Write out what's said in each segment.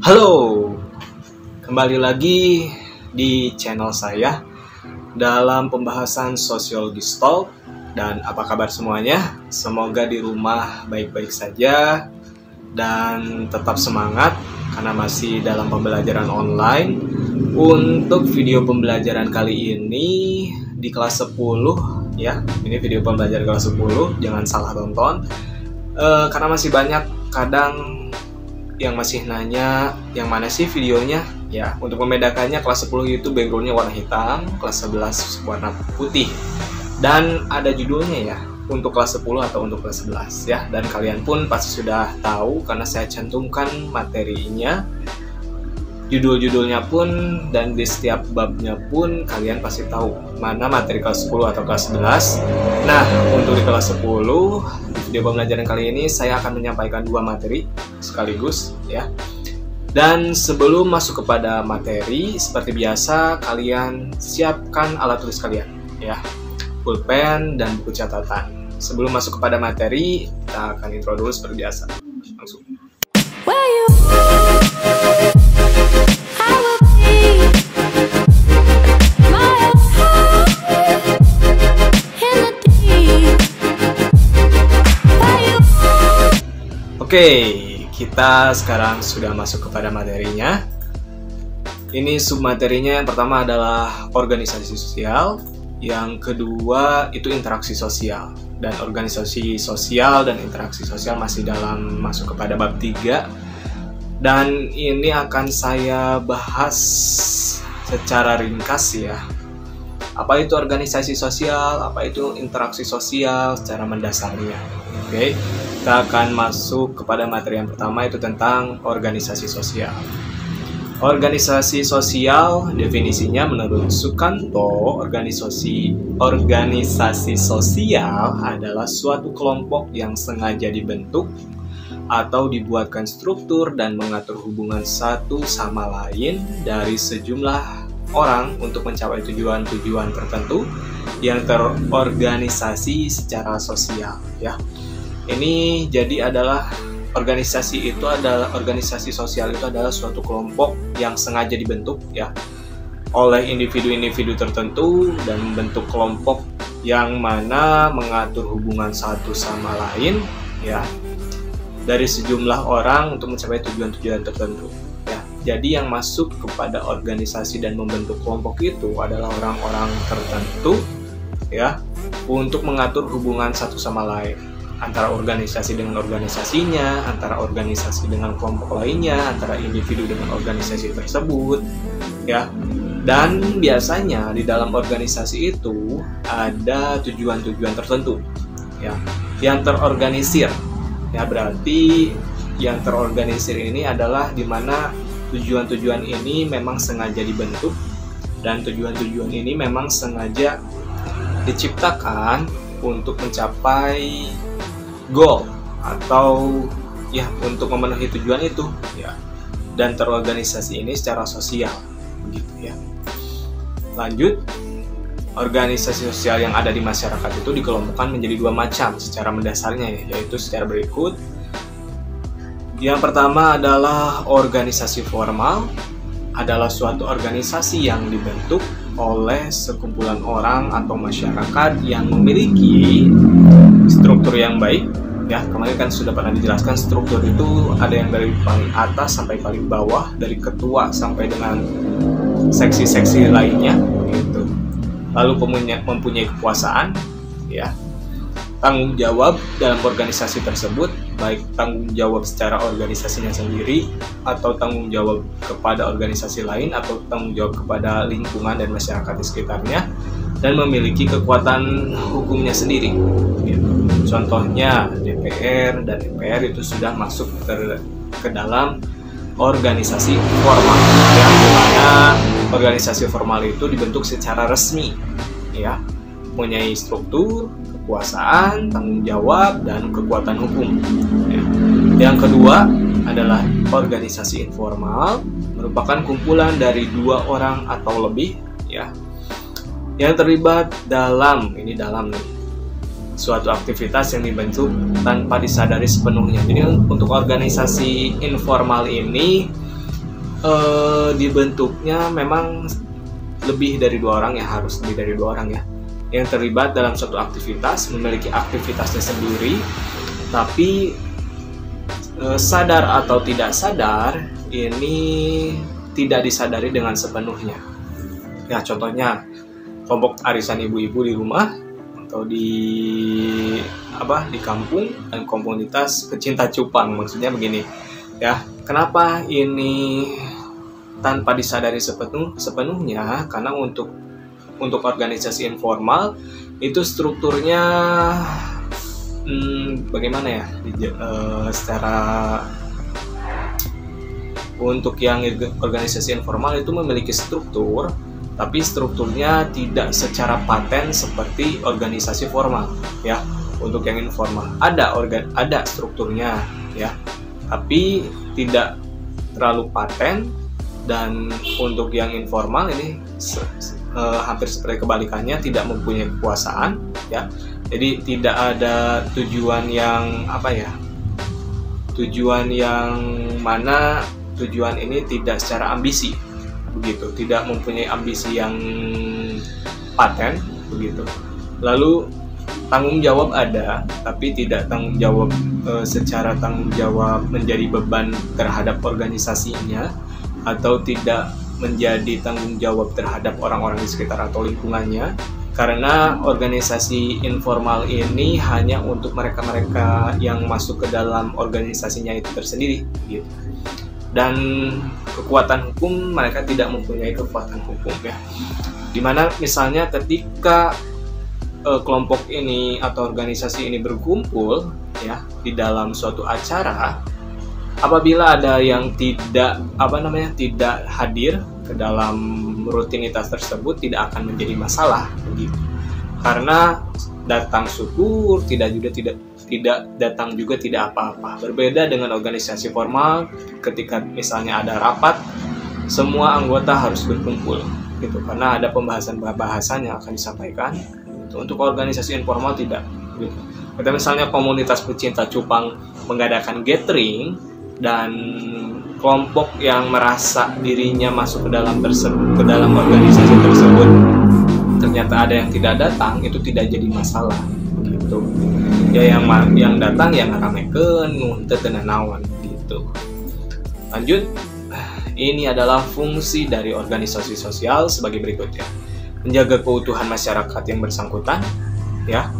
Halo, kembali lagi di channel saya dalam pembahasan Sosiologi Talk. Dan apa kabar semuanya? Semoga di rumah baik-baik saja dan tetap semangat karena masih dalam pembelajaran online. Untuk video pembelajaran kali ini di kelas 10 ya, ini video pembelajaran kelas 10, jangan salah tonton karena masih banyak kadang yang masih nanya yang mana sih videonya ya. Untuk membedakannya, kelas 10 itu backgroundnya warna hitam, kelas 11 warna putih, dan ada judulnya ya untuk kelas 10 atau untuk kelas 11 ya. Dan kalian pun pasti sudah tahu karena saya cantumkan materinya, judul-judulnya pun, dan di setiap babnya pun kalian pasti tahu mana materi kelas 10 atau kelas 11. Nah, untuk di kelas 10 video pembelajaran kali ini saya akan menyampaikan dua materi sekaligus ya. Dan sebelum masuk kepada materi, seperti biasa kalian siapkan alat tulis kalian ya, pulpen dan buku catatan. Sebelum masuk kepada materi, kita akan intro dulu seperti biasa. Langsung. Oke, kita sekarang sudah masuk kepada materinya. Ini submaterinya, yang pertama adalah organisasi sosial, yang kedua itu interaksi sosial. Dan organisasi sosial dan interaksi sosial masih dalam masuk kepada bab 3. Dan ini akan saya bahas secara ringkas ya. Apa itu organisasi sosial, apa itu interaksi sosial secara mendasarnya. Oke, kita akan masuk kepada materi yang pertama, itu tentang organisasi sosial. Organisasi sosial definisinya menurut Sukanto, organisasi sosial adalah suatu kelompok yang sengaja dibentuk atau dibuatkan struktur dan mengatur hubungan satu sama lain dari sejumlah orang untuk mencapai tujuan-tujuan tertentu yang terorganisasi secara sosial ya. Ini jadi adalah organisasi sosial itu adalah suatu kelompok yang sengaja dibentuk ya oleh individu-individu tertentu dan membentuk kelompok yang mana mengatur hubungan satu sama lain ya dari sejumlah orang untuk mencapai tujuan-tujuan tertentu ya. Jadi yang masuk kepada organisasi dan membentuk kelompok itu adalah orang-orang tertentu ya untuk mengatur hubungan satu sama lain, antara organisasi dengan organisasinya, antara organisasi dengan kelompok lainnya, antara individu dengan organisasi tersebut ya. Dan biasanya di dalam organisasi itu ada tujuan-tujuan tertentu ya yang terorganisir ya. Berarti yang terorganisir ini adalah di mana tujuan-tujuan ini memang sengaja dibentuk dan tujuan-tujuan ini memang sengaja diciptakan untuk mencapai goal atau ya untuk memenuhi tujuan itu ya, dan terorganisasi ini secara sosial begitu ya. Lanjut, organisasi sosial yang ada di masyarakat itu dikelompokkan menjadi dua macam secara mendasarnya ya, yaitu secara berikut. Yang pertama adalah organisasi formal, adalah suatu organisasi yang dibentuk oleh sekumpulan orang atau masyarakat yang memiliki struktur yang baik ya. Kemarin kan sudah pernah dijelaskan, struktur itu ada yang dari paling atas sampai paling bawah, dari ketua sampai dengan seksi-seksi lainnya gitu. Lalu mempunyai kekuasaan ya, tanggung jawab dalam organisasi tersebut, baik tanggung jawab secara organisasinya sendiri atau tanggung jawab kepada organisasi lain atau tanggung jawab kepada lingkungan dan masyarakat di sekitarnya, dan memiliki kekuatan hukumnya sendiri gitu. Contohnya DPR dan MPR itu sudah masuk ke dalam organisasi formal yang dimana organisasi formal itu dibentuk secara resmi ya, mempunyai struktur, kekuasaan, tanggung jawab, dan kekuatan hukum ya. Yang kedua adalah organisasi informal, merupakan kumpulan dari 2 orang atau lebih ya yang terlibat dalam suatu aktivitas yang dibentuk tanpa disadari sepenuhnya. Jadi untuk organisasi informal ini dibentuknya memang lebih dari 2 orang ya, harus lebih dari 2 orang ya, yang terlibat dalam suatu aktivitas, memiliki aktivitasnya sendiri, tapi sadar atau tidak sadar ini tidak disadari dengan sepenuhnya. Ya, contohnya kelompok arisan ibu-ibu di rumah atau di kampung, dan komunitas pecinta cupang. Maksudnya begini ya, kenapa ini tanpa disadari sepenuhnya? Karena untuk organisasi informal itu strukturnya bagaimana ya, secara untuk yang organisasi informal itu memiliki struktur, tapi strukturnya tidak secara paten seperti organisasi formal ya. Untuk yang informal ada strukturnya ya, tapi tidak terlalu paten. Dan untuk yang informal ini hampir seperti kebalikannya, tidak mempunyai kekuasaan ya. Jadi tidak ada tujuan yang tujuan ini tidak secara ambisi begitu, tidak mempunyai ambisi yang paten begitu. Lalu tanggung jawab ada, tapi tidak tanggung jawab secara tanggung jawab menjadi beban terhadap organisasinya, atau tidak menjadi tanggung jawab terhadap orang-orang di sekitar atau lingkungannya, karena organisasi informal ini hanya untuk mereka-mereka yang masuk ke dalam organisasinya itu tersendiri gitu. Dan kekuatan hukum, mereka tidak mempunyai kekuatan hukum ya. Dimana misalnya ketika kelompok ini atau organisasi ini berkumpul ya di dalam suatu acara, apabila ada yang tidak hadir ke dalam rutinitas tersebut, tidak akan menjadi masalah begitu. Karena datang syukur, tidak datang juga tidak apa-apa. Berbeda dengan organisasi formal, ketika misalnya ada rapat, semua anggota harus berkumpul gitu, karena ada pembahasan yang akan disampaikan. Untuk organisasi informal tidak gitu. Kita misalnya komunitas pecinta cupang mengadakan gathering, dan kelompok yang merasa dirinya masuk ke dalam organisasi tersebut ternyata ada yang tidak datang, itu tidak jadi masalah gitu ya. Yang datang yang ngaramekeun ngunteu teu naon gitu. Lanjut, ini adalah fungsi dari organisasi sosial sebagai berikut ya: menjaga keutuhan masyarakat yang bersangkutan ya,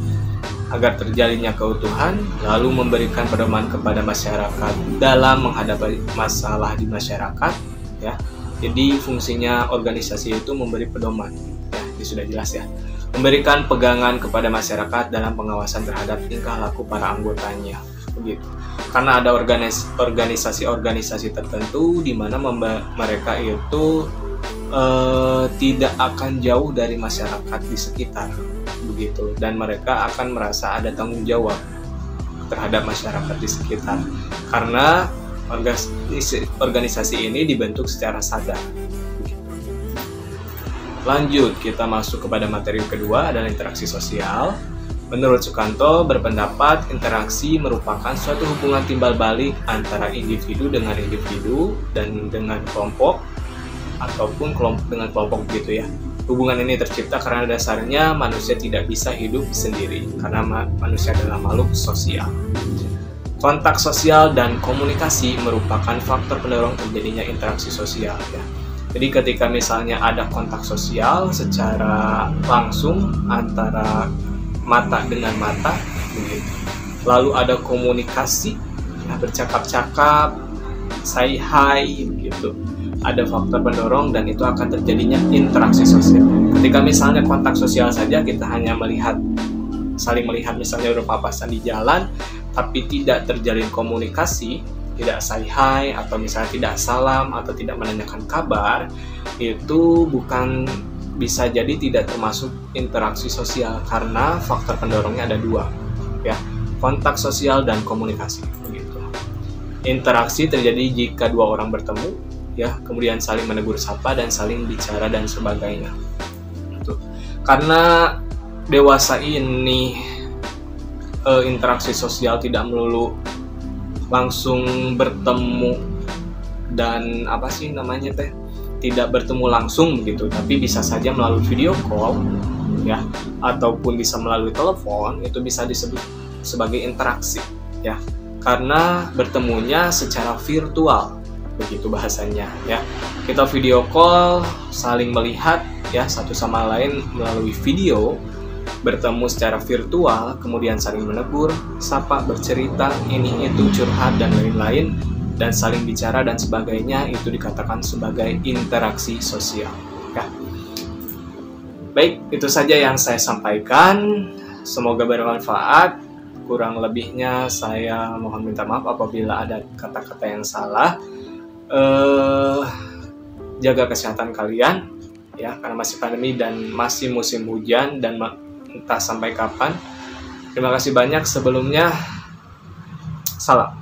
agar terjalinnya keutuhan, lalu memberikan pedoman kepada masyarakat dalam menghadapi masalah di masyarakat ya. Jadi fungsinya organisasi itu memberi pedoman ya, ini sudah jelas ya. Memberikan pegangan kepada masyarakat dalam pengawasan terhadap tingkah laku para anggotanya begitu. Karena ada organisasi-organisasi tertentu di mana mereka itu tidak akan jauh dari masyarakat di sekitar begitu, dan mereka akan merasa ada tanggung jawab terhadap masyarakat di sekitar karena organisasi ini dibentuk secara sadar begitu. Lanjut, kita masuk kepada materi kedua, adalah interaksi sosial. Menurut Sukanto berpendapat interaksi merupakan suatu hubungan timbal balik antara individu dengan individu dan dengan kelompok ataupun kelompok dengan kelompok gitu ya. Hubungan ini tercipta karena dasarnya manusia tidak bisa hidup sendiri, karena manusia adalah makhluk sosial. Kontak sosial dan komunikasi merupakan faktor pendorong terjadinya interaksi sosial ya. Jadi ketika misalnya ada kontak sosial secara langsung antara mata dengan mata begitu, lalu ada komunikasi ya, bercakap-cakap, say hi gitu, ada faktor pendorong dan itu akan terjadinya interaksi sosial. Ketika misalnya kontak sosial saja, kita hanya saling melihat misalnya berpapasan di jalan, tapi tidak terjalin komunikasi, tidak say hi atau misalnya tidak salam atau tidak menanyakan kabar, itu bisa jadi tidak termasuk interaksi sosial karena faktor pendorongnya ada dua ya, kontak sosial dan komunikasi begitu. Interaksi terjadi jika dua orang bertemu ya, kemudian saling menegur sapa dan saling bicara dan sebagainya. Karena dewasa ini interaksi sosial tidak melulu langsung bertemu dan apa sih namanya teh, tidak bertemu langsung begitu, tapi bisa saja melalui video call ya, ataupun bisa melalui telepon, itu bisa disebut sebagai interaksi ya, karena bertemunya secara virtual begitu bahasanya ya. Kita video call, saling melihat ya satu sama lain melalui video, bertemu secara virtual, kemudian saling menegur, sapa, bercerita, ini itu, curhat dan lain-lain, dan saling bicara dan sebagainya, itu dikatakan sebagai interaksi sosial ya. Baik, itu saja yang saya sampaikan, semoga bermanfaat. Kurang lebihnya saya mohon minta maaf apabila ada kata-kata yang salah. Jaga kesehatan kalian ya, karena masih pandemi dan masih musim hujan dan entah sampai kapan. Terima kasih banyak sebelumnya. Salam.